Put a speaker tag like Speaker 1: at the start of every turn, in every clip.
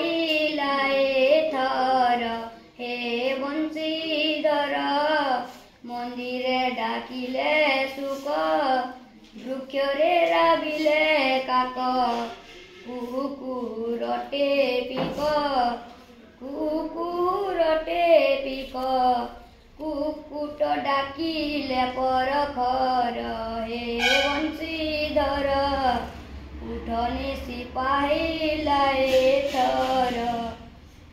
Speaker 1: पाइला एथर हे बंशीधर मंदिरे डाकिले सुख वृक्षरे राबिले काक कुकुरटे पिक कुकुरटे पिक कुकुट डाकिले परखर हे बंशीधर उठने सिपाहिला एथर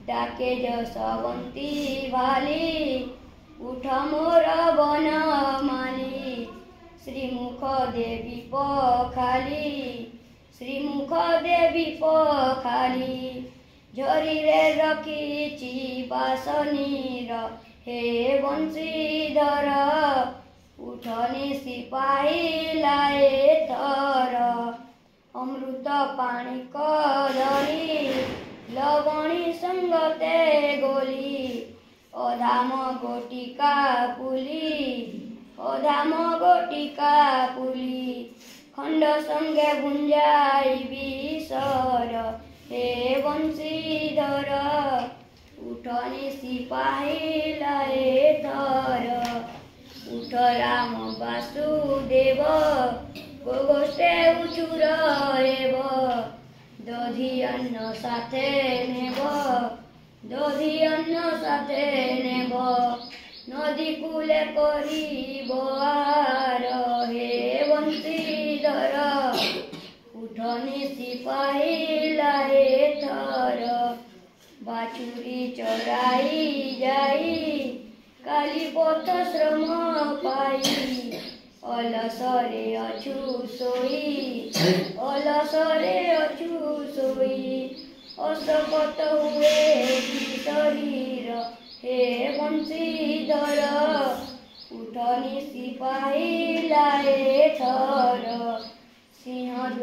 Speaker 1: डाके जसवंती भाली उठ मोर वन माली श्रीमुख देवी पखाली श्रीमुख देवी पखाली झरी रे रखीची बासनीर हे बंशीधर उठने सिपाहिला एथर अमृत पाणी कदली लवणी संगते गोली अधाम गोटिका पुली खंड संगे भुंजाई विसर हे बंशीधर उठने सिपाहिला एथर उठ राम वासुदेव गोष्ठे उचुर हेब दधी अन्न साथे नेब नदी कूले करिब आहार हे बंशीधर उठने सिपाहिला एथर बाछुरी चराई जाई काली पथ श्रम पाई अलसरे अछु सोई अशक्त हुए शरीर हे बंशीधर उठने सिपाहिला एथर।